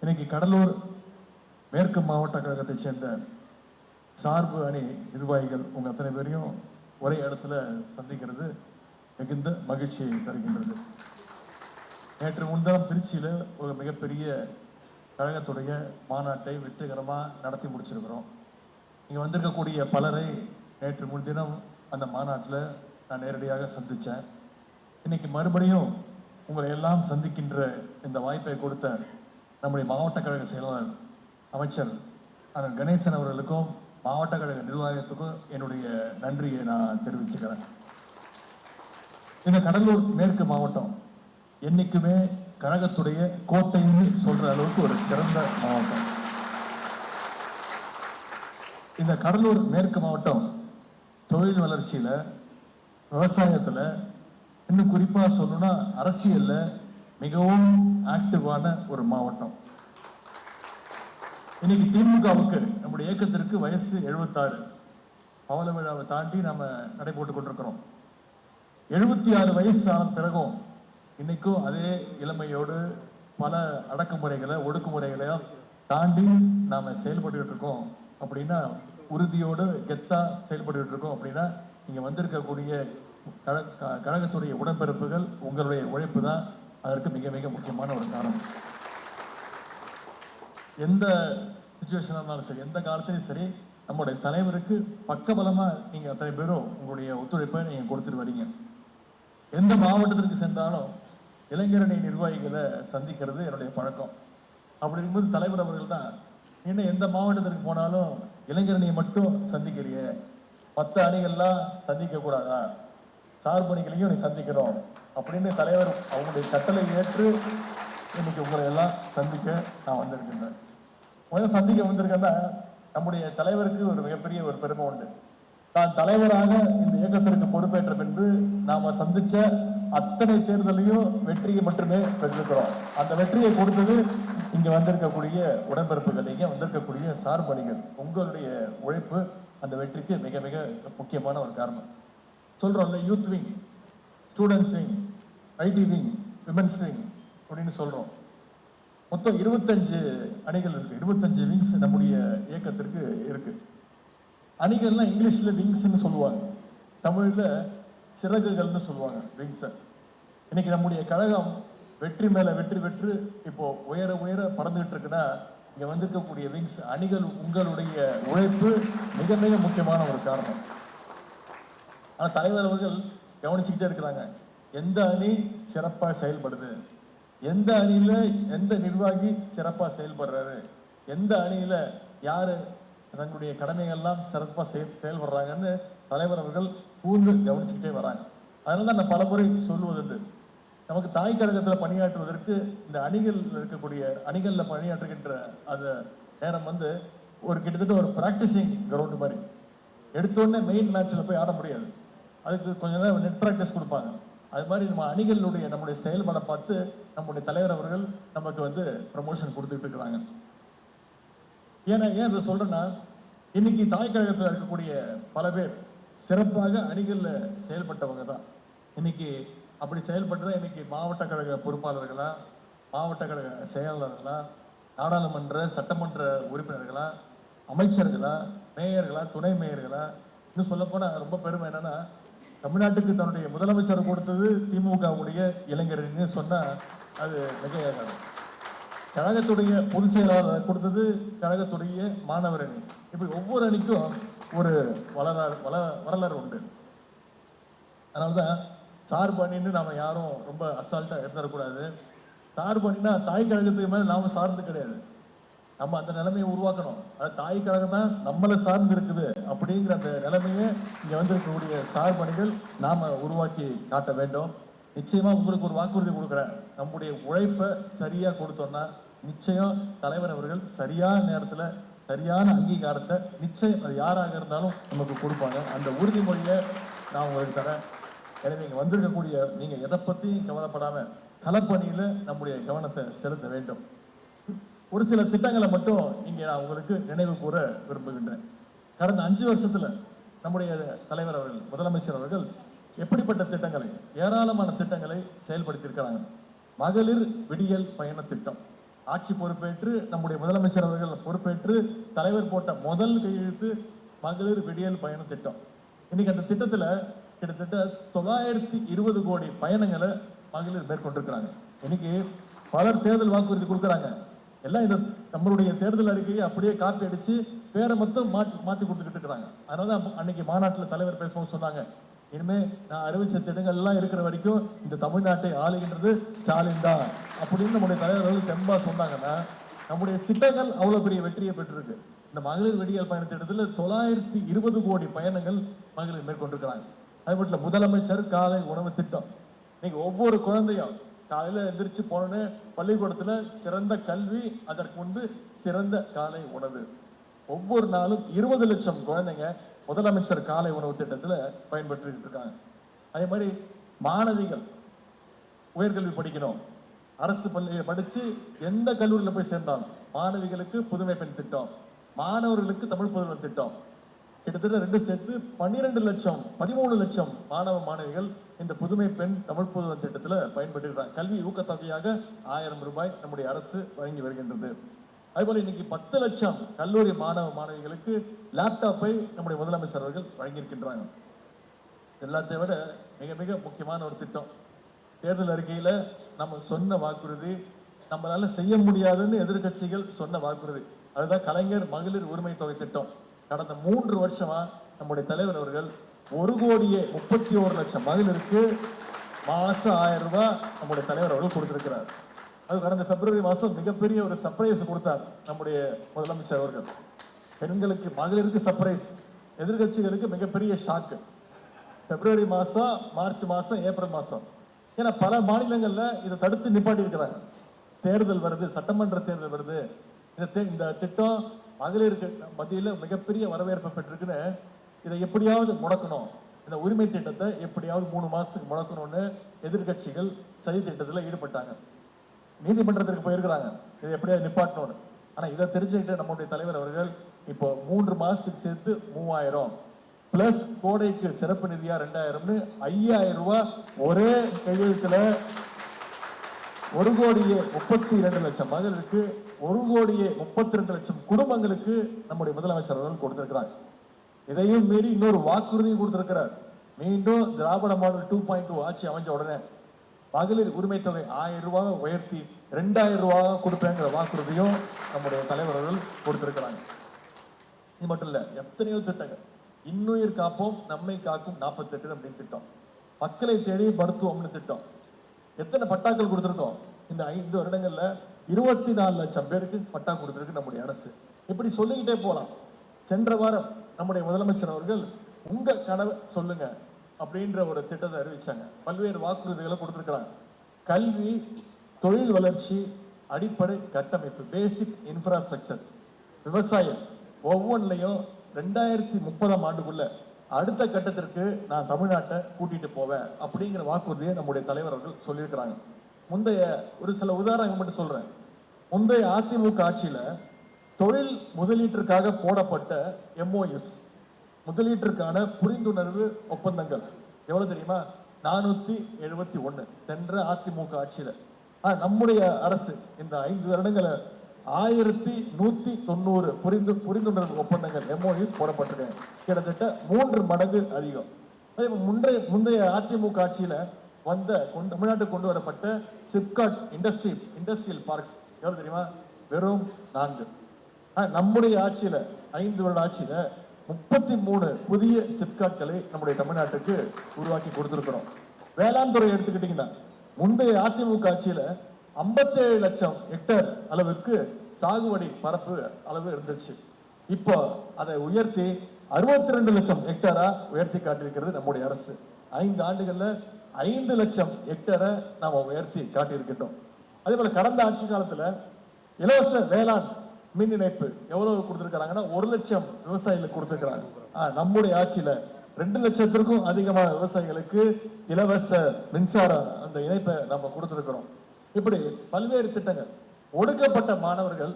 இன்னைக்கு கடலூர் மேற்கு மாவட்ட கழகத்தை சேர்ந்த சார்பு அணி நிர்வாகிகள் உங்க அத்தனை பேரையும் ஒரே இடத்துல சந்திக்கிறது மிகுந்த மகிழ்ச்சியை தருகின்றது. நேற்று முன்தினம் திருச்சியில் ஒரு மிகப்பெரிய கழகத்துடைய மாநாட்டை வெற்றிகரமாக நடத்தி முடிச்சிருக்கிறோம். இங்கே வந்திருக்கக்கூடிய பலரை நேற்று முன்தினம் அந்த மாநாட்டில் நான் நேரடியாக சந்தித்தேன். இன்னைக்கு மறுபடியும் உங்களை எல்லாம் சந்திக்கின்ற இந்த வாய்ப்பை கொடுத்த நம்முடைய மாவட்ட கழக செயலாளர் அமைச்சர் அண்ணன் கணேசன் அவர்களுக்கும் மாவட்ட கழக நிர்வாகத்துக்கும் என்னுடைய நன்றியை நான் தெரிவிச்சுக்கிறேன். இந்த கடலூர் மேற்கு மாவட்டம் என்னைக்குமே கழகத்துடைய கோட்டைன்னு சொல்ற அளவுக்கு ஒரு சிறந்த மாவட்டம். இந்த கடலூர் மேற்கு மாவட்டம் தொழில் வளர்ச்சியில, விவசாயத்துல, இன்னும் குறிப்பா சொல்லணும்னா அரசியல்ல மிகவும் ஆக்டிவான ஒரு மாவட்டம். இன்னைக்கு திமுகவுக்கு நம்முடைய இயக்கத்திற்கு வயசு 76. பவள விழாவை தாண்டி நம்ம நடை போட்டுக் கொண்டிருக்கிறோம். 76 வயசு ஆன பிறகும் இன்னைக்கும் அதே இளமையோடு பல அடக்குமுறைகளை ஒடுக்குமுறைகளையும் தாண்டி நாம செயல்பட்டு இருக்கோம். அப்படின்னா உறுதியோடு கெத்தா செயல்பட்டு இருக்கோம். அப்படின்னா இங்க வந்திருக்கக்கூடிய கழகத்துடைய உடன்பிறப்புகள் உங்களுடைய உழைப்பு தான் அதற்கு மிக மிக முக்கியமான ஒரு காரணம். எந்த சுச்சுவேஷனாக இருந்தாலும் சரி, எந்த காலத்திலையும் சரி, நம்முடைய தலைவருக்கு பக்கபலமா நீங்க அத்தனை பேரும் உங்களுடைய ஒத்துழைப்பை நீங்க கொடுத்துட்டு வரீங்க. எந்த மாவட்டத்திற்கு சென்றாலும் இளைஞரணி நிர்வாகிகளை சந்திக்கிறது என்னுடைய பழக்கம். அப்படி இருக்கும்போது தலைவர் அவர்கள் தான் இன்னும் எந்த மாவட்டத்திற்கு போனாலும் இளைஞரணியை மட்டும் சந்திக்கிறிய, மற்ற அணிகள்லாம் சந்திக்க கூடாதா, சார்பணிகளையும் நீ சந்திக்கிறோம் அப்படின்னு தலைவர் அவங்களுடைய கட்டளை ஏற்று இன்னைக்கு உங்களை எல்லாம் சந்திக்க நான் வந்திருக்கின்றேன். முதல்ல சந்திக்க வந்திருக்கேன்னா நம்முடைய தலைவருக்கு ஒரு மிகப்பெரிய ஒரு பெருமை உண்டு. தான் தலைவராக இந்த இயக்கத்திற்கு பொறுப்பேற்ற பின்பு நாம சந்திச்ச அத்தனை தேர்தலையும் வெற்றியை மட்டுமே பெற்றிருக்கிறோம். அந்த வெற்றியை கொடுத்தது இங்க வந்திருக்கக்கூடிய உடன்பிறப்புகள், இங்க வந்திருக்கக்கூடிய சார்பணிகள், உங்களுடைய உழைப்பு அந்த வெற்றிக்கு மிக மிக முக்கியமான ஒரு காரணம். சொல்றோம்ல, youth wing, students wing, IT wing, women's wing அப்படின்னு சொல்றோம். மொத்தம் 25 அணிகள் இருக்கு. 25 விங்ஸ் நம்முடைய இயக்கத்திற்கு இருக்கு. அணிகள்லாம் இங்கிலீஷ்ல விங்ஸ்ன்னு சொல்லுவாங்க, தமிழ்ல சிறகுகள்னு சொல்லுவாங்க விங்ஸை. இன்னைக்கு நம்முடைய கழகம் வெற்றி மேல வெற்றி பெற்று இப்போ உயர உயர பறந்துகிட்டு இருக்குன்னா இங்க வந்திருக்கக்கூடிய விங்ஸ் அணிகள் உங்களுடைய உழைப்பு மிக மிக முக்கியமான ஒரு காரணம். ஆனா தலைவர் அவர்கள் கவனிச்சுக்கிட்டே இருக்கிறாங்க, எந்த அணி சிறப்பா செயல்படுது, எந்த அணியில எந்த நிர்வாகி சிறப்பா செயல்படுறாரு, எந்த அணியில யாரு தங்களுடைய கடமைகள்லாம் சிறப்பா செயல்படுறாங்கன்னு தலைவர் அவர்கள் கூர்ந்து கவனிச்சுக்கிட்டே வராங்க. அதனால தான் நான் பல முறை சொல்லுவதுண்டு, நமக்கு தாய் கழகத்தில் பணியாற்றுவதற்கு இந்த அணிகள் இருக்கக்கூடிய அணிகளில் பணியாற்றுகின்ற அந்த நேரம் ஒரு கிட்டத்தட்ட ஒரு ப்ராக்டிசிங் கிரவுண்டு மாதிரி. எடுத்தோடனே மெயின் மேட்ச்சில் போய் ஆட முடியாது, அதுக்கு கொஞ்சம் நேரம் நெட் ப்ராக்டிஸ் கொடுப்பாங்க. அது மாதிரி நம்ம அணிகளுடைய நம்முடைய செயல்பாடை பார்த்து நம்முடைய தலைவர் அவர்கள் நமக்கு ப்ரமோஷன் கொடுத்துட்டு இருக்கிறாங்க. ஏன் இதை சொல்றேன்னா, இன்னைக்கு தாய் கழகத்தில் இருக்கக்கூடிய பல பேர் சிறப்பாக அணிகளில் செயல்பட்டவங்க தான். இன்னைக்கு அப்படி செயல்பட்டுதான் இன்னைக்கு மாவட்ட கழக பொறுப்பாளர்களா, மாவட்ட கழக செயலாளர்களா, நாடாளுமன்ற சட்டமன்ற உறுப்பினர்களா, அமைச்சர்களா, மேயர்களா, துணை மேயர்களா, இன்னும் சொல்லப்போனா ரொம்ப பெருமை என்னன்னா, தமிழ்நாட்டுக்கு தன்னுடைய முதலமைச்சர் கொடுத்தது திமுகவுடைய இளைஞர்னு சொன்னா அது மிகையாகாது. கழகத்துடைய பொதுச் செயலாளர் கொடுத்தது கழகத்துடைய மாணவர் அணி. இப்படி ஒவ்வொரு அணிக்கும் ஒரு வரலாறு உண்டு. அதனால்தான் சார்பு அணின்னு நாம யாரும் ரொம்ப அசால்ட்டா இருந்துடக்கூடாது. சார்பு அணின்னா தாய் கழகத்துக்கு மேல நாம சார்ந்து கிடையாது, நம்ம அந்த நிலைமையை உருவாக்கணும். அது தாய் கழகம் தான் நம்மளை சார்ந்து இருக்குது அப்படிங்கிற அந்த நிலைமையை இங்க இருக்கக்கூடிய சார்பணிகள் நாம உருவாக்கி காட்ட வேண்டும். நிச்சயமா உங்களுக்கு ஒரு வாக்குறுதி கொடுக்குறேன், நம்முடைய உழைப்பை சரியா கொடுத்தோம்னா நிச்சயம் தலைவர் அவர்கள் சரியான நேரத்துல சரியான அங்கீகாரத்தை நிச்சயம் அது யாராக இருந்தாலும் நமக்கு கொடுப்பாங்க. அந்த உறுதிமொழியை நான் உங்களுக்கு தரேன். எனவே இங்க வந்திருக்கக்கூடிய நீங்க எதை பத்தியும் கவலைப்படாம களப்பணியில நம்முடைய கவனத்தை செலுத்த வேண்டும். ஒரு சில திட்டங்களை மட்டும் இங்கே நான் உங்களுக்கு நினைவு கூற விரும்புகின்றேன். கடந்த 5 வருஷத்துல நம்முடைய தலைவர் அவர்கள், முதலமைச்சர் அவர்கள் எப்படிப்பட்ட திட்டங்களை, ஏராளமான திட்டங்களை செயல்படுத்தி இருக்கிறாங்க. மகளிர் விடியல் பயண திட்டம் ஆட்சி பொறுப்பேற்று நம்முடைய முதலமைச்சர் அவர்கள் பொறுப்பேற்று தலைவர் போட்ட முதல் கையெழுத்து மகளிர் விடியல் பயண திட்டம். இன்னைக்கு அந்த திட்டத்துல கிட்டத்தட்ட 920 கோடி பயணங்களை மகளிர் மேற்கொண்டிருக்கிறாங்க. இன்னைக்கு பலர் தேர்தல் வாக்குறுதி கொடுக்குறாங்க, எல்லாம் இந்த நம்மளுடைய தேர்தல் அறிக்கையை அப்படியே காப்பி அடிச்சு பேரை மட்டும் மாத்தி கொடுத்துக்கிட்டு இருக்கிறாங்க. அதனாலதான் அன்னைக்கு மாநாட்டில் தலைவர் பேசும்போது சொன்னாங்க, இனிமே நான் அறிவிச்ச திட்டங்கள் எல்லாம் இருக்கிற வரைக்கும் இந்த தமிழ்நாட்டை ஆளுகின்றது ஸ்டாலின் தான் அப்படின்னு நம்முடைய தலைவர்கள் தெம்பா சொன்னாங்கன்னா, நம்முடைய திட்டங்கள் அவ்வளவு பெரிய வெற்றியை பெற்றிருக்கு. இந்த மகளிர் விடியல் பயண திட்டத்தில் 920 கோடி பயணங்கள் மகளிர் மேற்கொண்டிருக்கிறாங்க. அது மட்டும் இல்ல, முதலமைச்சர் காலை உணவு திட்டம். நீங்க ஒவ்வொரு குழந்தையும் காலையில எந்திரிச்சு போனோன்னு பள்ளிக்கூடத்துல சிறந்த கல்வி, அதற்கு முன்பு சிறந்த காலை உணவு. ஒவ்வொரு நாளும் 20 லட்சம் குழந்தைங்க முதலமைச்சர் காலை உணவு திட்டத்துல பயன்பெற்று இருக்காங்க. அதே மாதிரி மாணவிகள் உயர்கல்வி படிக்கணும், அரசு பள்ளியை படிச்சு எந்த கல்லூரியில போய் சேர்ந்தாலும் மாணவிகளுக்கு புதுமை பெண் திட்டம், மாணவர்களுக்கு தமிழ் புதல்வன் திட்டம். கிட்டத்தட்ட 2 சேர்த்து 12 லட்சம் 13 லட்சம் மாணவ மாணவிகள் இந்த புதுமை பெண் தமிழ் புதல்வன் திட்டத்துல பயன்பெற்றிருக்கிறாங்க. கல்வி ஊக்கத்தொகையாக 1000 ரூபாய் நம்முடைய அரசு வழங்கி வருகின்றது. அதுபோல இன்னைக்கு 10 லட்சம் கல்லூரி மாணவ மாணவிகளுக்கு லேப்டாப்பை நம்முடைய முதலமைச்சர் அவர்கள் வழங்கியிருக்கின்றாங்க. எல்லாத்தையும் விட மிக மிக முக்கியமான ஒரு திட்டம், தேர்தல் அறிக்கையில நம்ம சொன்ன வாக்குறுதி, நம்மளால செய்ய முடியாதுன்னு எதிர்கட்சிகள் சொன்ன வாக்குறுதி, அதுதான் கலைஞர் மகளிர் உரிமை தொகை திட்டம். கடந்த 3 வருஷமா நம்முடைய தலைவர் அவர்கள் 1,31 லட்சம் மகளிருக்கு மாசம் 1000 ரூபாய் நம்முடைய தலைவர் அவர்கள் கொடுத்திருக்கிறார். அது கடந்த பிப்ரவரி மாதம் மிகப்பெரிய ஒரு சர்ப்ரைஸ் கொடுத்தார் நம்முடைய முதலமைச்சர் அவர்கள். பெண்களுக்கு மகளிருக்கு சர்ப்ரைஸ், எதிர்கட்சிகளுக்கு மிகப்பெரிய ஷாக்கு. பிப்ரவரி மாதம், மார்ச் மாதம், ஏப்ரல் மாதம், ஏன்னா பல மாநிலங்கள்ல இதை தடுத்து நிப்பாட்டி இருக்கிறாங்க. தேர்தல் வருது, சட்டமன்ற தேர்தல் வருது, இந்த திட்டம் மகளிருக்கு மத்தியில் மிகப்பெரிய வரவேற்பு பெற்றிருக்குன்னு இதை எப்படியாவது முடக்கணும், இந்த உரிமை திட்டத்தை எப்படியாவது 3 மாசத்துக்கு முடக்கணும்னு எதிர்கட்சிகள் சதி திட்டத்தில் ஈடுபட்டாங்க. நீதிமன்றத்திற்கு போயிருக்கிறாங்க இதை எப்படியாவது நிப்பாட்டணும்னு. ஆனா இதை தெரிஞ்சுக்கிட்டு நம்முடைய தலைவர் அவர்கள் இப்போ 3 மாசத்துக்கு சேர்த்து 3000 பிளஸ் கோடைக்கு சிறப்பு நிதியா 2000ன்னு 5000 ரூபாய் ஒரே கையெழுத்துல 1,32 லட்சம் மகளிருக்கு, 1,32 லட்சம் குடும்பங்களுக்கு நம்முடைய முதலமைச்சர் அவர்கள் கொடுத்திருக்கிறாங்க. இதையும் மீறி இன்னொரு வாக்குறுதியும் கொடுத்திருக்கிறார். மீண்டும் திராவிட மாடல் 2.2 ஆட்சி அமைஞ்ச உடனே மகளிர் உரிமை தொகை 1000 ரூபாய் உயர்த்தி 2000 ரூபாய் கொடுப்பேங்கிற வாக்குறுதியும் நம்முடைய தலைவர் அவர்கள் கொடுத்திருக்கிறாங்க. இது மட்டும் இல்ல, எத்தனையோ திட்டங்கள், இன்னுயிர் காப்போம் நம்மை காக்கும் 48 அப்படின்னு திட்டம், மக்களை தேடி மருத்துவம்னு திட்டம், எத்தனை பட்டாக்கள் கொடுத்திருக்கோம் இந்த 5 வருடங்கள்ல 24 லட்சம் பேருக்கு பட்டா கொடுத்திருக்கு நம்முடைய அரசு. இப்படி சொல்லிக்கிட்டே போலாம். சென்ற வாரம் நம்முடைய முதலமைச்சர் அவர்கள் உங்க கனவை சொல்லுங்க அப்படின்ற ஒரு திட்டத்தை அறிவிச்சாங்க. பல்வேறு வாக்குறுதிகளை கொடுத்திருக்கிறாங்க. கல்வி, தொழில் வளர்ச்சி, அடிப்படை கட்டமைப்பு, பேசிக் இன்ஃப்ராஸ்ட்ரக்சர், விவசாயம், ஒவ்வொன்றிலையும் 2030ஆம் ஆண்டுக்குள்ள அடுத்த கட்டத்திற்கு நான் தமிழ்நாட்டை கூட்டிட்டு போவேன் அப்படிங்கிற வாக்குறுதியை நம்முடைய தலைவர் அவர்கள் சொல்லியிருக்கிறாங்க. முந்தைய ஒரு சில உதாரணங்கள் மட்டும் சொல்றேன். முந்தைய அதிமுக ஆட்சியில தொழில் முதலீட்டிற்காக போடப்பட்ட MOUs, முதலீட்டிற்கான புரிந்துணர்வு ஒப்பந்தங்கள் எவ்வளவு தெரியுமா? 471 சென்ற அதிமுக ஆட்சியில. நம்முடைய அரசு இந்த 5 வருடங்களை 1190 புரிந்துணர்வு ஒப்பந்தங்கள் MOUs போடப்பட்டிருக்காங்க. கிட்டத்தட்ட 3 மடங்கு அதிகம். முந்தைய அதிமுக ஆட்சியில தமிழ்நாட்டுக்கு கொண்டு வரப்பட்ட சிப்காட் இண்டஸ்ட்ரியல் பார்க்ஸ் எவ்வளவு தெரியுமா? வெறும் 4. நம்முடைய ஆட்சியில 5 வருட ஆட்சியில 33 புதிய சிப்காட்களை நம்முடைய தமிழ்நாட்டுக்கு உருவாக்கி கொடுத்திருக்கிறோம். வேளாண் துறை எடுத்துக்கிட்டீங்கன்னா முந்தைய அதிமுக ஆட்சியில 57 லட்சம் ஹெக்டேர் அளவுக்கு சாகுபடி பரப்பு அளவு இருந்துச்சு. இப்போ அதை உயர்த்தி 62 லட்சம் ஹெக்டேரா உயர்த்தி காட்டியிருக்கிறது நம்முடைய அரசு. 5 ஆண்டுகள்ல 5 லட்சம் ஹெக்டேரை நாம உயர்த்தி காட்டியிருக்கிட்டோம். அதே போல கடந்த ஆட்சி காலத்துல இலவச வேளாண் மின் இணைப்பு எவ்வளவு கொடுத்திருக்கிறாங்கன்னா 1 லட்சம் விவசாயிகளுக்கு கொடுத்திருக்கிறாங்க. நம்முடைய ஆட்சியில 2 லட்சத்திற்கும் அதிகமான விவசாயிகளுக்கு இலவச மின்சார அந்த இணைப்பை நம்ம கொடுத்திருக்கிறோம். இப்படி பல்வேறு திட்டங்கள். ஒடுக்கப்பட்ட மாணவர்கள்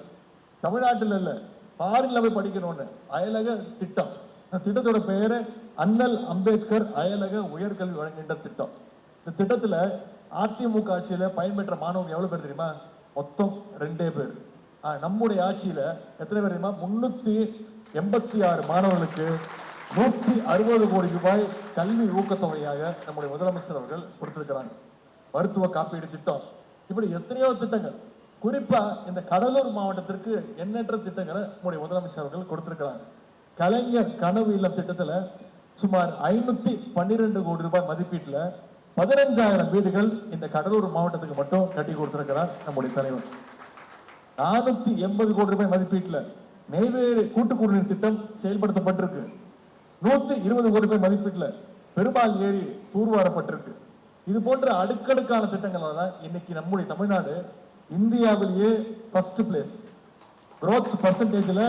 தமிழ்நாட்டில் இல்ல ஃபாரின்ல போய் படிக்கணும்னு அயலக திட்டம், திட்டத்தோட பெயரு அண்ணல் அம்பேத்கர் அயலக உயர்கல்வி வழங்குகின்ற திட்டம். இந்த திட்டத்துல அதிமுக ஆட்சியில பயன்பெற்ற மாணவர்கள் எவ்வளவு பேர் தெரியுமா? மொத்தம் 2 பேர். நம்முடைய ஆட்சியில எத்தனை பேர் தெரியுமா? 386 மாணவர்களுக்கு 160 கோடி ரூபாய் கல்வி ஊக்கத்தொகையாக நம்முடைய முதலமைச்சர் அவர்கள் கொடுத்திருக்கிறாங்க. மருத்துவ காப்பீடு திட்டம், இப்படி எத்தனையோ திட்டங்கள். குறிப்பா இந்த கடலூர் மாவட்டத்திற்கு எண்ணற்ற திட்டங்களை நம்முடைய முதலமைச்சர் அவர்கள் கொடுத்திருக்கிறாங்க. கலைஞர் கனவு இல்லம் திட்டத்துல சுமார் 512 கோடி ரூபாய் மதிப்பீட்டுல 15,000 வீடுகள் இந்த கடலூர் மாவட்டத்துக்கு மட்டும் கட்டி கொடுத்திருக்கிறார் நம்முடைய தலைவர். 480 கோடி ரூபாய் மதிப்பீட்டுல நெய்வேலி கூட்டு குடிநீர் திட்டம் செயல்படுத்தப்பட்டிருக்கு. 120 கோடி ரூபாய் மதிப்பீட்டுல பெருமாள் ஏரி தூர்வாரப்பட்டிருக்கு. இது போன்ற அடுக்கடுக்கான திட்டங்களால தான் இன்னைக்கு நம்முடைய தமிழ்நாடு இந்தியாவிலேயே ஃபர்ஸ்ட் பிளேஸ் growth பர்சன்டேஜ்ல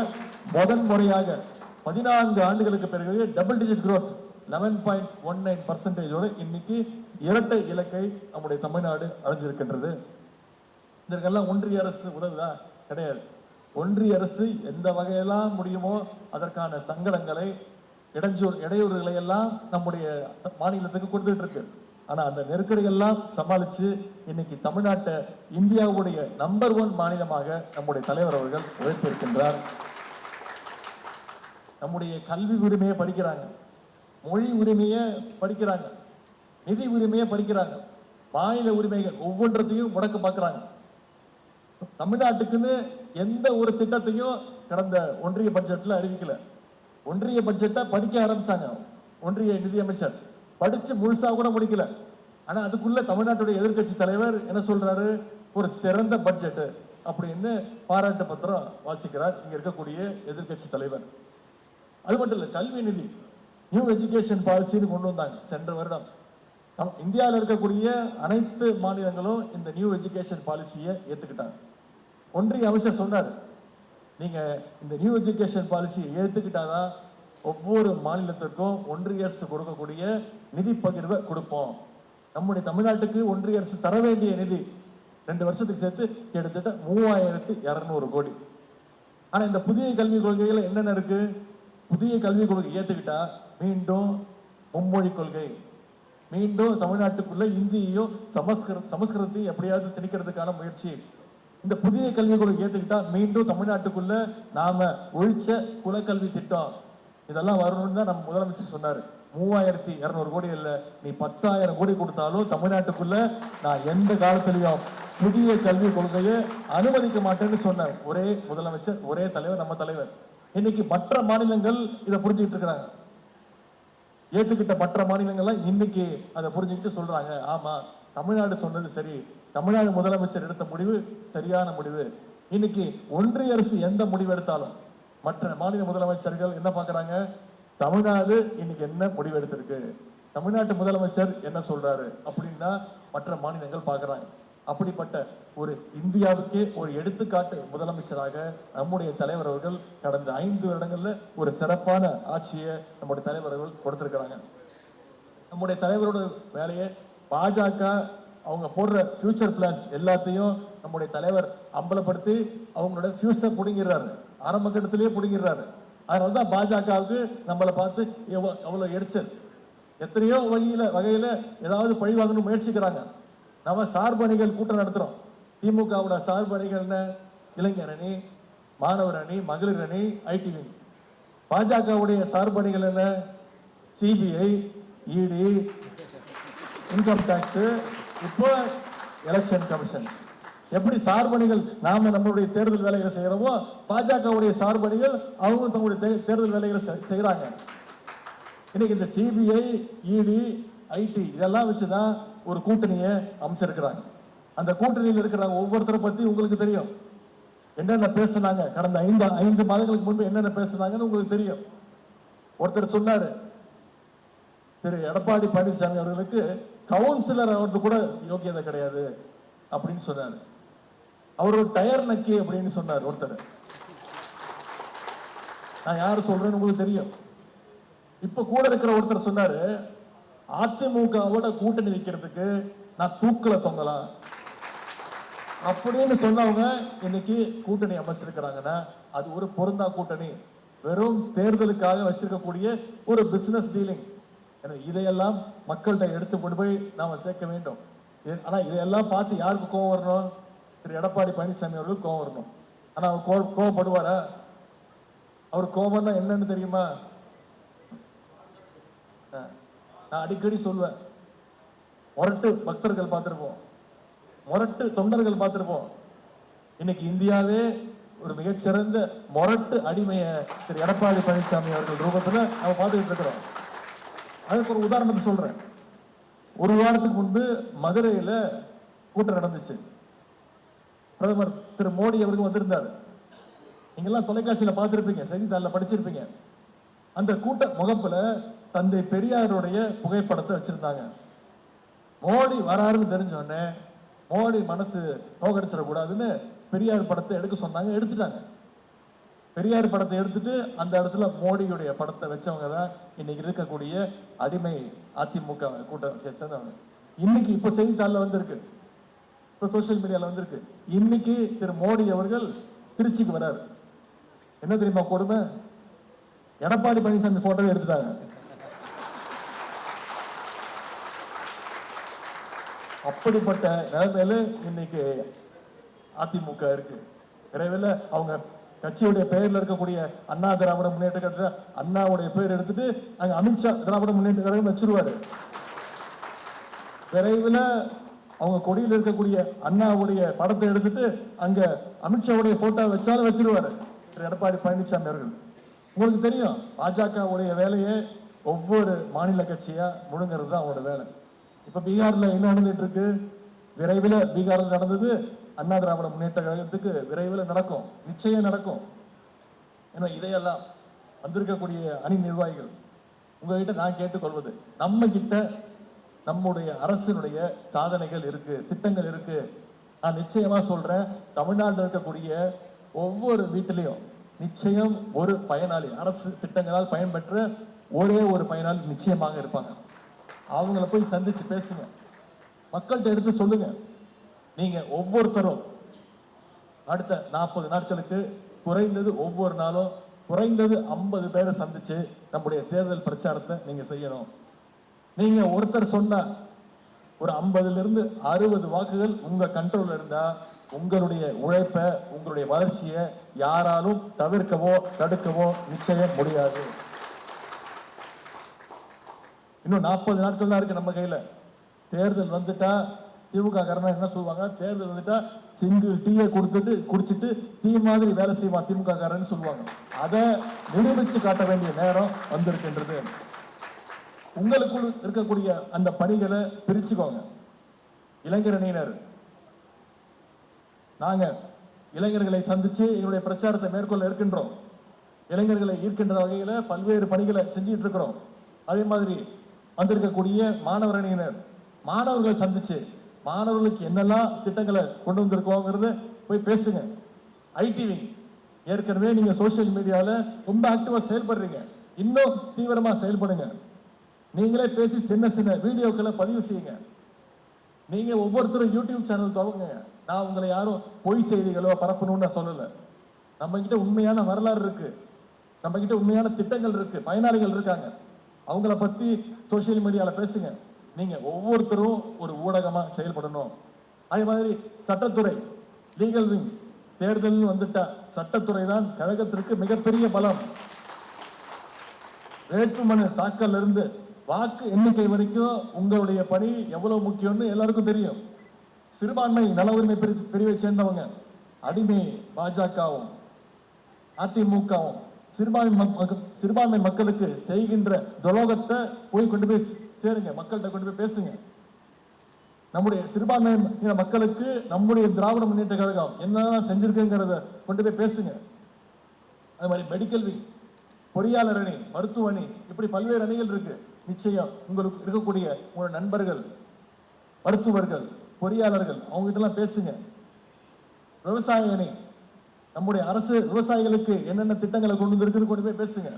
முறையாக 14 ஆண்டுகளுக்கு பிறகு டபுள் டிஜிட் growth 11.19% இன்னைக்கு இரட்டை இலக்கை நம்முடைய தமிழ்நாடு அடைஞ்சிருக்கின்றது. இதற்கெல்லாம் ஒன்றிய அரசு உதவுதா? கிடையாது. ஒன்றிய அரசு எந்த வகையெல்லாம் முடியுமோ அதற்கான சங்கடங்களை, இடையூறுகளை எல்லாம் நம்முடைய மாநிலத்துக்கு கொடுத்துட்டு இருக்கு. ஆனா அந்த நெருக்கடியெல்லாம் சமாளிச்சு இன்னைக்கு தமிழ்நாட்டை இந்தியாவுடைய நம்பர் 1 மாநிலமாக நம்முடைய தலைவர் அவர்கள் உழைத்திருக்கின்றார். நம்முடைய கல்வி உரிமையை படிக்கிறாங்க, மொழி உரிமையை படிக்கிறாங்க, நிதி உரிமையை படிக்கிறாங்க, மாநில உரிமைகள் ஒவ்வொன்றத்தையும் முடக்க பார்க்கிறாங்க. தமிழ்நாட்டுக்குன்னு எந்த ஒரு திட்டத்தையும் கடந்த ஒன்றிய பட்ஜெட்ல அறிவிக்கல. ஒன்றிய பட்ஜெட்டை படிக்க ஆரம்பிச்சாங்க ஒன்றிய நிதியமைச்சர், படிச்சு முழுசா கூட முடிக்கல. ஆனா அதுக்குள்ள தமிழ்நாட்டுடைய எதிர்கட்சி தலைவர் என்ன சொல்றாரு? ஒரு சிறந்த பட்ஜெட் அப்படின்னு பாராட்டு பத்திரம் வாசிக்கிறார் இங்க இருக்கக்கூடிய எதிர்கட்சி தலைவர். அது மட்டும் இல்ல, கல்வி நிதி நியூ எஜுகேஷன் பாலிசின்னு கொண்டு வந்தாங்க சென்ற வருடம். இந்தியாவில் இருக்கக்கூடிய அனைத்து மாநிலங்களும் இந்த நியூ எஜுகேஷன் பாலிசியை ஏத்துக்கிட்டாங்க. ஒன்றிய அமைச்சர் சொன்னார், நீங்க இந்த நியூ எஜுகேஷன் பாலிசியை ஏத்துக்கிட்டாதான் ஒவ்வொரு மாநிலத்திற்கும் ஒன்றிய அரசு கொடுக்கக்கூடிய நிதி பகிர்வை கொடுப்போம். நம்முடைய தமிழ்நாட்டுக்கு ஒன்றிய அரசு தர வேண்டிய நிதி 2 வருஷத்துக்கு சேர்த்து கிட்டத்தட்ட 3200 கோடி. ஆனா இந்த புதிய கல்விக் கொள்கைகள் என்னென்ன இருக்கு? புதிய கல்விக் கொள்கை ஏத்துக்கிட்டா மீண்டும் மும்மொழி கொள்கை, மீண்டும் தமிழ்நாட்டுக்குள்ள இந்தியையும் சமஸ்கிருதத்தையும் எப்படியாவது திணிக்கிறதுக்கான முயற்சி. இந்த புதிய கல்விக் கொள்கை ஏத்துக்கிட்டா மீண்டும் தமிழ்நாட்டுக்குள்ள நாம ஒழிச்ச குலக்கல்வி திட்டம் இதெல்லாம் வரணும்னு தான் நம்ம முதலமைச்சர் சொன்னாரு. 3200 கோடி இல்ல, நீ 10,000 கோடி கொடுத்தாலும் தமிழ்நாட்டுக்குள்ள நான் எந்த காலத்திலையும் புதிய கல்விக் கொள்கையை அனுமதிக்க மாட்டேன்னு சொன்ன ஒரே முதலமைச்சர், ஒரே தலைவர் நம்ம தலைவர். இன்னைக்கு மற்ற மாநிலங்கள் இதை புரிஞ்சுக்கிட்டு இருக்கிறாங்க. ஏத்துக்கிட்ட மற்ற மாநிலங்கள்லாம் இன்னைக்கு அதை புரிஞ்சுக்கிட்டு சொல்றாங்க, ஆமா தமிழ்நாடு சொன்னது சரி, தமிழ்நாடு முதலமைச்சர் எடுத்த முடிவு சரியான முடிவு. இன்னைக்கு ஒன்றிய அரசு எந்த முடிவு எடுத்தாலும் மற்ற மாநில முதலமைச்சர்கள் என்ன பாக்குறாங்க? தமிழ்நாடு இன்னைக்கு என்ன முடிவு எடுத்திருக்கு, தமிழ்நாட்டு முதலமைச்சர் என்ன சொல்றாரு அப்படின்னா மற்ற மாநிலங்கள் பாக்குறாங்க. அப்படிப்பட்ட ஒரு இந்தியாவுக்கே ஒரு எடுத்துக்காட்டு முதலமைச்சராக நம்முடைய தலைவர் அவர்கள் கடந்த 5 வருடங்கள்ல ஒரு சிறப்பான ஆட்சியை நம்முடைய தலைவர்கள் கொடுத்திருக்கிறாங்க. நம்முடைய தலைவரோட வேலையை பாஜக அவங்க போடுற ஃபியூச்சர் பிளான்ஸ் எல்லாத்தையும் நம்முடைய தலைவர் அம்பலப்படுத்தி அவங்களோட ஃபியூச்சர் பிடுங்கிறாரு, ஆரம்ப கட்டத்திலேயே பிடுங்கிறாரு. அதனாலதான் பாஜகவுக்கு நம்மளை பார்த்து எவ்வளவு எரிச்சல். எத்தனையோ வகையில ஏதாவது பழி வாங்கணும் முயற்சிக்கிறாங்க. நம்ம சார்பணிகள் கூட்டம் நடத்துறோம். திமுகவோட சார்பணிகள் என்ன? இளைஞர் அணி, மாணவர் அணி, மகளிர் அணி, ஐடி விங். பாஜகவுடைய சார்பணிகள் என்ன? சிபிஐ, இடி, இன்கம் டாக்ஸ், இப்போ எலெக்ஷன் கமிஷன். எப்படி சார்பணிகள் நாம நம்மளுடைய தேர்தல் வேலைகளை செய்யறோமோ பாஜகவுடைய சார்பணிகள் அவங்க தங்களுடைய தேர்தல் வேலைகளை செய்யறாங்க. இன்னைக்கு இந்த சிபிஐ, இடி, ஐடி இதெல்லாம் வச்சுதான் ஒரு கூட்டணியை அமைச்சிருக்கிறாங்க. அந்த கூட்டணியில் இருக்கிற ஒவ்வொருத்தரை பத்தி உங்களுக்கு தெரியும். என்னென்ன பேசுனாங்க கடந்த 5 மாதங்களுக்கு முன்பு என்னென்ன பேசுனாங்கன்னு உங்களுக்கு தெரியும். ஒருத்தர் சொன்னாரு, திரு எடப்பாடி பழனிசாமி அவர்களுக்கு கவுன்சிலர் அவருக்கு கூட யோக்கியதை கிடையாது அப்படின்னு சொன்னாரு. அவர் ஒரு டயர் நக்கி அப்படின்னு சொன்னார் ஒருத்தர். நான் யாரு சொல்றேன்னு உங்களுக்கு தெரியும். இப்ப கூட இருக்கிற ஒருத்தர் சொன்னாரு, அதிமுகவோட கூட்டணி வைக்கிறதுக்கு நான் தூக்கல தொங்கலாம் அப்படின்னு சொன்னவங்க இன்னைக்கு கூட்டணி அமைச்சிருக்கிறாங்கன்னா அது ஒரு பொருந்தா கூட்டணி, வெறும் தேர்தலுக்காக வச்சிருக்கக்கூடிய ஒரு பிசினஸ் டீலிங். இதையெல்லாம் மக்கள்கிட்ட எடுத்து கொண்டு போய் நாம சேர்க்க வேண்டும். ஆனா இதையெல்லாம் பார்த்து யாருக்கு கோவம் வரணும்? திரு எடப்பாடி பழனிசாமி அவர்கள் கோபம் வரணும். ஆனா அவர் கோபப்படுவாரா? அவர் கோபம்னா என்னன்னு தெரியுமா? நான் அடிக்கடி சொல்வேன், முரட்டு பக்தர்கள் பார்த்திருப்போம், முரட்டு தொண்டர்கள் பார்த்திருப்போம். இன்னைக்கு இந்தியாவே ஒரு மிகச்சிறந்த முரட்டு அடிமையை திரு எடப்பாடி பழனிசாமி அவர்கள் ரூபத்துல நம்ம பார்த்துக்கிட்டு இருக்கிறோம். அதுக்கு ஒரு உதாரணத்தை சொல்றேன். ஒரு வாரத்துக்கு முன்பு மதுரையில கூட்டம் நடந்துச்சு. பிரதமர் திரு மோடி அவர்கள் வந்திருந்தார். நீங்க எல்லாம் தொலைக்காட்சியில பார்த்திருப்பீங்க, செய்தித்தாளில் படிச்சிருப்பீங்க. அந்த கூட்ட முகப்புல தந்தை பெரியாருடைய புகைப்படத்தை வச்சிருந்தாங்க. மோடி வராருன்னு தெரிஞ்சோடனே மோடி மனசு நோக்கடிச்சிடக்கூடாதுன்னு பெரியார் படத்தை எடுக்க சொன்னாங்க, எடுத்துட்டாங்க. பெரியார் படத்தை எடுத்துட்டு அந்த இடத்துல மோடியுடைய படத்தை வச்சவங்க தான் இன்னைக்கு இருக்கக்கூடிய அடிமை அதிமுக கூட்டம் சேர்ந்தவங்க. இன்னைக்கு இப்ப செய்தித்தாளில் வந்திருக்கு, இப்ப சோசியல் மீடியால வந்திருக்கு. இன்னைக்கு திரு மோடி அவர்கள் திருச்சிக்கு வர்றாரு. என்ன தெரியுமா கொடுமை? எடப்பாடி பழனிசாமி போட்டோவை எடுத்துட்டாங்க. அப்படிப்பட்ட நிலைமையில இன்னைக்கு அதிமுக இருக்கு. விரைவில் அவங்க கட்சியுடைய பெயர்ல இருக்கக்கூடிய அண்ணா திராவிட முன்னேற்ற கழக அண்ணாவுடைய பெயர் எடுத்துட்டு அங்க அமித்ஷா திராவிட முன்னேற்ற கழகம் வச்சிருவாரு. விரைவில் அவங்க கொடியில் இருக்கக்கூடிய அண்ணாவுடைய படத்தை எடுத்துட்டு அங்க அமித்ஷாவுடைய போட்டோ வச்சாலும் வச்சிருவாரு எடப்பாடி பழனிசாமி அவர்கள். உங்களுக்கு தெரியும், பாஜகவுடைய வேலையை ஒவ்வொரு மாநில கட்சியா முழுங்கிறது தான் அவங்களோட வேலை. இப்ப பீகார்ல என்ன நடந்துட்டு இருக்கு? விரைவில் பீகார்ல நடந்தது அண்ணா திராவிட முன்னேற்ற கழகத்துக்கு விரைவில் நடக்கும், நிச்சயம் நடக்கும். ஏன்னா இதையெல்லாம் வந்திருக்கக்கூடிய அணி நிர்வாகிகள் உங்ககிட்ட நான் கேட்டுக்கொள்வது, நம்ம கிட்ட நம்முடைய அரசினுடைய சாதனைகள் இருக்கு, திட்டங்கள் இருக்கு. நான் நிச்சயமா சொல்றேன், தமிழ்நாட்டில் இருக்கக்கூடிய ஒவ்வொரு வீட்டிலையும் நிச்சயம் ஒரு பயனாளி, அரசு திட்டங்களால் பயன்பெற்ற ஒரே ஒரு பயனாளி நிச்சயமாக இருப்பாங்க. அவங்கள போய் சந்திச்சு பேசுங்க, மக்கள்கிட்ட எடுத்து சொல்லுங்க. நீங்க ஒவ்வொருத்தரும் அடுத்த 40 நாட்களுக்கு குறைந்தது ஒவ்வொரு நாளும் குறைந்தது 50 பேரை சந்திச்சு நம்முடைய தேர்தல் பிரச்சாரத்தை நீங்க செய்யணும். நீங்க ஒருத்தர் சொன்னா ஒரு 50லிருந்து 60 வாக்குகள் உங்க கண்ட்ரோல்ல இருந்தா உங்களுடைய உழைப்ப, உங்களுடைய வளர்ச்சியை யாராலும் தவிர்க்கவோ தடுக்கவோ நிச்சயம் முடியாது. இன்னும் 40 நாட்கள் தான் இருக்கு நம்ம கையில. தேர்தல் வந்துட்டா திமுக காரனா என்ன சொல்லுவாங்க? தேர்தல் வந்துட்டா சிங்கிள் டீயை கொடுத்துட்டு குடிச்சிட்டு டீ மாதிரி வேலை செய்வான் திமுக காரன்னு சொல்லுவாங்க. அதை நிரூபிச்சு காட்ட வேண்டிய நேரம் வந்திருக்கின்றது. உங்களுக்குள் இருக்கக்கூடிய அந்த பணிகளை பிரிச்சுக்கோங்க. இளைஞர் அணியினர், நாங்க இளைஞர்களை சந்திச்சு எங்களுடைய பிரச்சாரத்தை மேற்கொள்ள இருக்கின்றோம். இளைஞர்களை ஈர்க்கின்ற வகையில பல்வேறு பணிகளை செஞ்சுட்டு இருக்கிறோம். அதே மாதிரி வந்திருக்கக்கூடிய மாணவர் அணியினர், மாணவர்களை சந்திச்சு மாணவர்களுக்கு என்னெல்லாம் திட்டங்களை கொண்டு வந்திருக்கோங்கிறது போய் பேசுங்க. ஐடிவி ஏற்கனவே நீங்க சோசியல் மீடியால ரொம்ப ஆக்டிவா செயல்படுறீங்க, இன்னும் தீவிரமா செயல்படுங்க. நீங்களே பேசி சின்ன சின்ன வீடியோக்களை பதிவு செய்யுங்க. நீங்க ஒவ்வொருத்தரும் யூடியூப் சேனல் தொடங்குங்க. நான் உங்களை யாரும் பொய் செய்திகளோ பரப்பணும்னு சொல்லல. நம்ம கிட்ட உண்மையான வரலாறு இருக்கு, நம்ம கிட்ட உண்மையான திட்டங்கள் இருக்கு, பயனாளிகள் இருக்காங்க. அவங்கள பத்தி சோசியல் மீடியால பேசுங்க. நீங்க ஒவ்வொருத்தரும் ஒரு ஊடகமா செயல்படணும். அதே மாதிரி சட்டத்துறை, லீகல் விங், தேர்தல் வந்துட்டா சட்டத்துறை தான் கழகத்திற்கு மிகப்பெரிய பலம். வேட்புமனு தாக்கல் இருந்து வாக்கு எண்ணிக்கை வரைக்கும் உங்களுடைய பணி எவ்வளவு முக்கியம்னு எல்லாருக்கும் தெரியும். சிறுபான்மை நல உரிமை பிரிவை சேர்ந்தவங்க, அடிமை பாஜகவும் அதிமுகவும் சிறுபான்மை மக்களுக்கு செய்கின்ற துரோகத்தை போய் கொண்டு போய் சேருங்க, மக்கள்கிட்ட கொண்டு போய் பேசுங்க. நம்முடைய சிறுபான்மை மக்களுக்கு நம்முடைய திராவிட முன்னேற்ற கழகம் என்னெல்லாம் செஞ்சிருக்குங்கிறத கொண்டு போய் பேசுங்க. அது மாதிரி மெடிக்கல் விங், பொறியாளர் அணி, மருத்துவ அணி, இப்படி பல்வேறு அணிகள் இருக்கு. நிச்சயம் உங்களுக்கு இருக்கக்கூடிய உங்களோட நண்பர்கள், மருத்துவர்கள், பொறியாளர்கள், அவங்க கிட்ட எல்லாம் பேசுங்க. விவசாய அணி, நம்முடைய அரசு விவசாயிகளுக்கு என்னென்ன திட்டங்களை கொண்டு வந்திருக்குன்னு கொண்டு போய் பேசுங்க.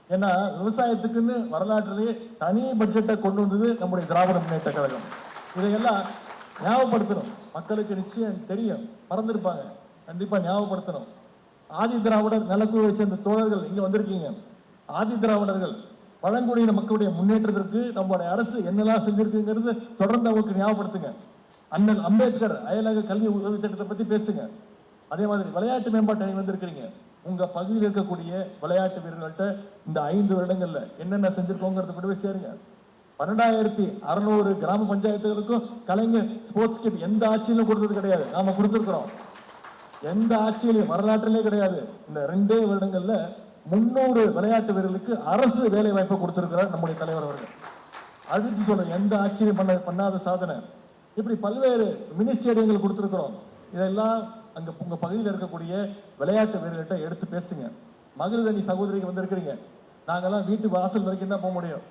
ஏன்னா விவசாயத்துக்குன்னு வரலாற்றிலேயே தனி பட்ஜெட்டை கொண்டு வந்தது நம்முடைய திராவிட முன்னேற்ற கழகம். இதையெல்லாம் ஞாபகப்படுத்தணும். மக்களுக்கு நிச்சயம் தெரியும், மறந்துருப்பாங்க, கண்டிப்பா ஞாபகப்படுத்தணும். ஆதி திராவிடர் நலக்குழுவை சேர்ந்த தோழர்கள் இங்க வந்திருக்கீங்க. ஆதி திராவிடர்கள் பழங்குடியின மக்களுடைய முன்னேற்றத்திற்கு நம்முடைய அரசு என்னெல்லாம் செஞ்சிருக்குங்கிறது தொடர்ந்து அவங்களுக்கு ஞாபகப்படுத்துங்க. அண்ணல் அம்பேத்கர் அயலக கல்வி உதவி திட்டத்தை பத்தி பேசுங்க. அதே மாதிரி விளையாட்டு மேம்பாட்டு அணி வந்திருக்கிறீங்க. உங்க பகுதியில் இருக்கக்கூடிய விளையாட்டு வீரர்கள்ட்ட இந்த 5 வருடங்கள்ல என்னென்ன செஞ்சிருக்கோங்கிறத கொண்டு போய் சேருங்க. 12,600 கிராம பஞ்சாயத்துகளுக்கும் கலைஞர் ஸ்போர்ட்ஸ் கிட் எந்த ஆட்சியிலும் கொடுத்தது கிடையாது. நாம கொடுத்திருக்கிறோம். எந்த ஆட்சியிலையும் வரலாற்றிலே கிடையாது. இந்த 2 வருடங்கள்ல 300 விளையாட்டு வீரர்களுக்கு அரசு வேலை வாய்ப்பை கொடுத்திருக்கிறார் நம்முடைய தலைவர் அவர்கள். அடுத்து சொல்ற எந்த ஆட்சியிலும் பண்ணாத சாதனை. இப்படி பல்வேறு மினி ஸ்டேடியங்கள் கொடுத்திருக்கிறோம். இதெல்லாம் அங்க உங்க பகுதியில் இருக்கக்கூடிய விளையாட்டு வீரர்கிட்ட எடுத்து பேசுங்க. மகளிர் அணி சகோதரிக்கு வந்திருக்கிறீங்க. நாங்கெல்லாம் வீட்டு வாசல் வரைக்கும் தான் போக முடியும்.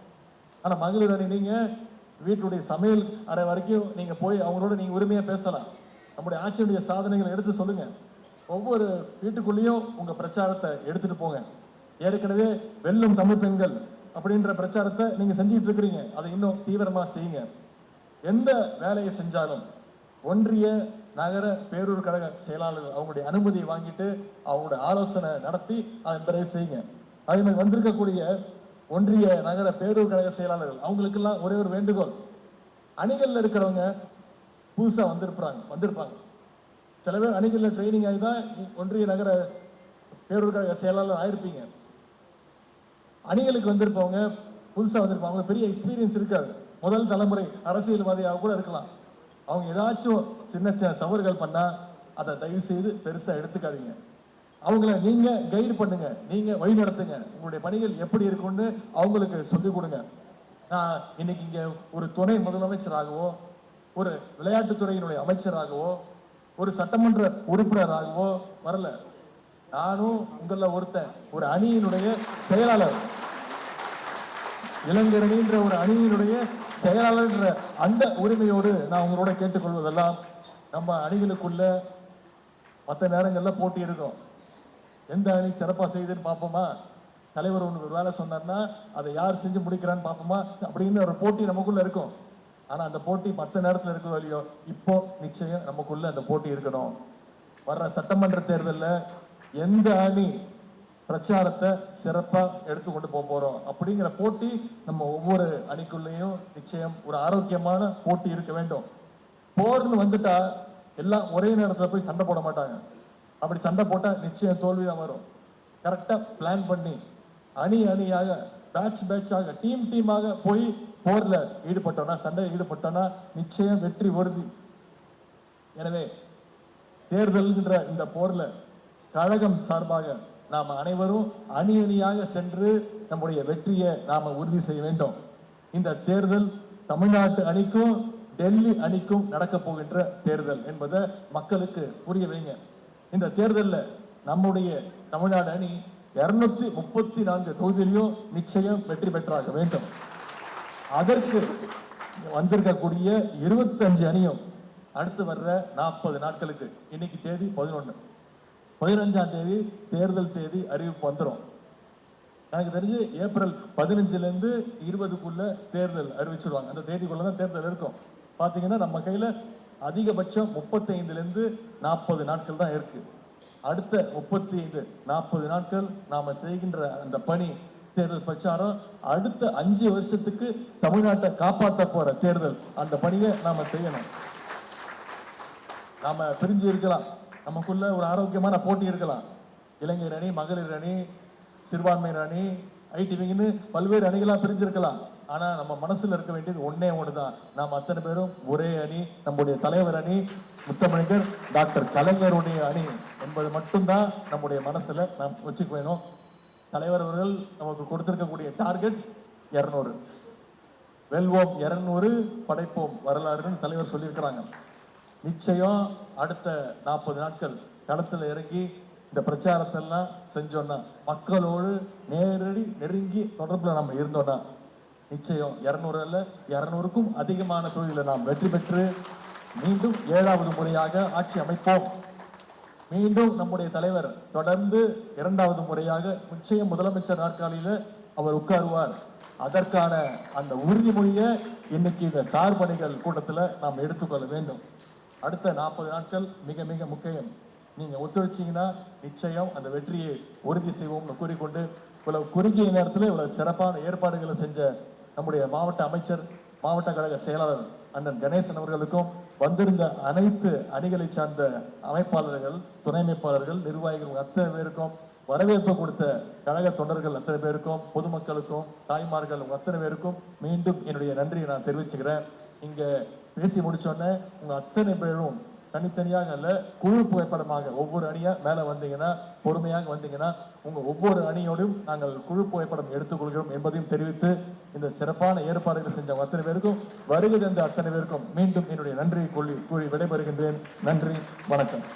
ஆனா மகளிர் அணி நீங்க வீட்டுடைய சமையல் அறை வரைக்கும் நீங்க போய் அவங்களோட நீங்க உரிமையா பேசலாம். நம்முடைய ஆட்சியுடைய சாதனைகளை எடுத்து சொல்லுங்க. ஒவ்வொரு வீட்டுக்குள்ளேயும் உங்க பிரச்சாரத்தை எடுத்துட்டு போங்க. ஏற்கனவே வெல்லும் தமிழ் பெண்கள் அப்படின்ற பிரச்சாரத்தை நீங்க செஞ்சுட்டு இருக்கிறீங்க. அதை இன்னும் தீவிரமா செய்யுங்க. எந்த வேலையை செஞ்சாலும் ஒன்றிய நகர பேரூர் கழக செயலாளர்கள் அவங்களுடைய அனுமதியை வாங்கிட்டு அவங்களுடைய ஆலோசனை நடத்தி அதன் பிறகு செய்யுங்க. அதே மாதிரி வந்திருக்கக்கூடிய ஒன்றிய நகர பேரூர் கழக செயலாளர்கள் அவங்களுக்கெல்லாம் ஒரே ஒரு வேண்டுகோள். அணிகள்ல இருக்கிறவங்க புதுசா வந்திருப்பாங்க. சில பேர் அணிகள்ல ட்ரைனிங் ஆகி தான் ஒன்றிய நகர பேரூர் கழக செயலாளர் ஆயிருப்பீங்க. அணிகளுக்கு வந்திருப்பவங்க புதுசா வந்திருப்பாங்க, பெரிய எக்ஸ்பீரியன்ஸ் இருக்காது. முதல் தலைமுறை அரசியல்வாதியாக கூட இருக்கலாம். அவங்க ஏதாச்சும் சின்ன சின்ன தவறுகள் பண்ணா அதை தயவு செய்து பெருசா எடுத்துக்காதீங்க. அவங்கள நீங்க கைடு பண்ணுங்க, நீங்க வழி நடத்துங்க. உங்களுடைய பணிகள் எப்படி இருக்கும்னு அவங்களுக்கு சொல்லிக் கொடுங்க. நான் இன்னைக்கு இங்க ஒரு துணை முதலமைச்சராகவோ, ஒரு விளையாட்டுத்துறையினுடைய அமைச்சராகவோ, ஒரு சட்டமன்ற உறுப்பினராகவோ வரல. நானும் உங்கள ஒருத்தன், ஒரு அணியினுடைய செயலாளர், இளைஞரணின்ற ஒரு அணியினுடைய செயலாளர். அந்த உரிமையோடு நான் உங்களோட கேட்டுக்கொள்வதெல்லாம், நம்ம அணிகளுக்குள்ள மற்ற நேரங்கள்ல போட்டி இருக்கும். எந்த அணி சிறப்பா செய்யுதுன்னு பார்ப்போமா, தலைவர் ஒன்று ஒரு வேலை சொன்னார்னா அதை யார் செஞ்சு முடிக்கிறான்னு பார்ப்போமா அப்படின்னு ஒரு போட்டி நமக்குள்ள இருக்கும். ஆனா அந்த போட்டி மற்ற நேரத்தில் இருக்கிற வழியோ இப்போ நிச்சயம் நமக்குள்ள அந்த போட்டி இருக்கணும். வர்ற சட்டமன்ற தேர்தலில் எந்த அணி பிரச்சாரத்தை சிறப்பா எடுத்துக்கொண்டு போறோம் அப்படிங்கிற போட்டி நம்ம ஒவ்வொரு அணிக்குள்ளேயும் நிச்சயம் ஒரு ஆரோக்கியமான போட்டி இருக்க வேண்டும். போர்னு வந்துட்டா எல்லாம் ஒரே நேரத்தில் போய் சண்டை போட மாட்டாங்க. அப்படி சண்டை போட்டா நிச்சயம் தோல்விதான் வரும். கரெக்டா பிளான் பண்ணி அணியாக பேட்சாக டீமாக போய் போர்ல ஈடுபட்டோம்னா, சண்டையில் ஈடுபட்டோம்னா நிச்சயம் வெற்றி உறுதி. எனவே தேர்தல்கின்ற இந்த போர்ல கழகம் சார்பாக நாம் அனைவரும் அணியாக சென்று நம்முடைய வெற்றியை நாம உறுதி செய்ய வேண்டும். இந்த தேர்தல் தமிழ்நாட்டு அணிக்கும் டெல்லி அணிக்கும் நடக்க போகின்ற தேர்தல் என்பதை மக்களுக்கு புரிய வைங்க. இந்த தேர்தலில் நம்முடைய தமிழ்நாடு அணி 234 தொகுதியிலையும் நிச்சயம் வெற்றி பெற்றாக வேண்டும். அதற்கு வந்திருக்கக்கூடிய 25 அணியும் அடுத்து வர்ற 40 நாட்களுக்கு, இன்னைக்கு தேதி 11, 15ஆம் தேதி தேர்தல் தேதி அறிவிப்பு வந்துடும். எனக்கு தெரிஞ்சு ஏப்ரல் 15லேருந்து 20க்குள்ள தேர்தல் அறிவிச்சிருவாங்க. அந்த தேதிக்குள்ளதான் தேர்தல் இருக்கும். பாத்தீங்கன்னா நம்ம கையில அதிகபட்சம் 35லேருந்து 40 நாட்கள் தான் இருக்கு. அடுத்த 35-40 நாட்கள் நாம செய்கின்ற அந்த பணி, தேர்தல் பிரச்சாரம், அடுத்த 5 வருஷத்துக்கு தமிழ்நாட்டை காப்பாற்ற போற தேர்தல், அந்த பணியை நாம செய்யணும். நாம பிரிஞ்சு இருக்கலாம், நமக்குள்ள ஒரு ஆரோக்கியமான போட்டி இருக்கலாம். இளைஞர் அணி, மகளிர் அணி, சிறுபான்மையினர் அணி, ஐடிவிங்னு பல்வேறு அணிகளா பிரிஞ்சிருக்கலாம். ஆனா நம்ம மனசுல இருக்க வேண்டியது ஒன்னே ஒண்ணுதான். நாம் அத்தனை பேரும் ஒரே அணி, நம்முடைய தலைவர் அணி, முத்தமிழர் டாக்டர் கலைஞருடைய அணி என்பது மட்டும்தான் நம்முடைய மனசுல நாம் வச்சுக்க வேணும். தலைவர் அவர்கள் நமக்கு கொடுத்திருக்கக்கூடிய டார்கெட் 200, வெல்வோம் 200, படைப்போம் வரலாறுன்னு தலைவர் சொல்லியிருக்கிறாங்க. நிச்சயம் அடுத்த 40 நாட்கள் களத்துல இறங்கி இந்த பிரச்சாரத்தெல்லாம் செஞ்சோம்னா, மக்களோடு நெருங்கி தொடர்புல நம்ம இருந்தோம்னா, நிச்சயம் 200 அல்ல 200க்கும் அதிகமான தொகுதியில் நாம் வெற்றி பெற்று மீண்டும் 7வது முறையாக ஆட்சி அமைப்போம். மீண்டும் நம்முடைய தலைவர் தொடர்ந்து 2வது முறையாக நிச்சயம் முதலமைச்சர் நாற்காலியில அவர் உட்காருவார். அதற்கான அந்த உறுதிமொழியை இன்னைக்கு இந்த சார்பணிகள் கூட்டத்தில் நாம் எடுத்துக்கொள்ள வேண்டும். அடுத்த 40 நாட்கள் மிக மிக முக்கியம். நீங்க ஒத்துழைச்சீங்கன்னா நிச்சயம் அந்த வெற்றியை உறுதி செய்வோம்னு கூறிக்கொண்டு, இவ்வளவு குறுகிய நேரத்தில் இவ்வளவு சிறப்பான ஏற்பாடுகளை செஞ்ச நம்முடைய மாவட்ட அமைச்சர், மாவட்ட கழக செயலாளர் அண்ணன் கணேசன் அவர்களுக்கும், வந்திருந்த அனைத்து அணிகளை சார்ந்த அமைப்பாளர்கள், துணை அமைப்பாளர்கள், நிர்வாகிகள் அத்தனை பேருக்கும், வரவேற்பு கொடுத்த கழக தொண்டர்கள் அத்தனை பேருக்கும், பொதுமக்களுக்கும், தாய்மார்கள் அத்தனை பேருக்கும் மீண்டும் என்னுடைய நன்றியை நான் தெரிவிச்சுக்கிறேன். இங்க பேசி முடிச்சோடனே உங்க அத்தனை பேரும் தனித்தனியாக அல்ல, குழு புகைப்படமாக ஒவ்வொரு அணியா மேல வந்தீங்கன்னா, பொறுமையாக வந்தீங்கன்னா, உங்க ஒவ்வொரு அணியோடும் நாங்கள் குழு புகைப்படம் எடுத்துக்கொள்கிறோம் என்பதையும் தெரிவித்து, இந்த சிறப்பான ஏற்பாடுகள் செஞ்ச அத்தனை பேருக்கும், வருகை தந்த அத்தனை பேருக்கும் மீண்டும் என்னுடைய நன்றியை கூறி விடைபெறுகின்றேன். நன்றி, வணக்கம்.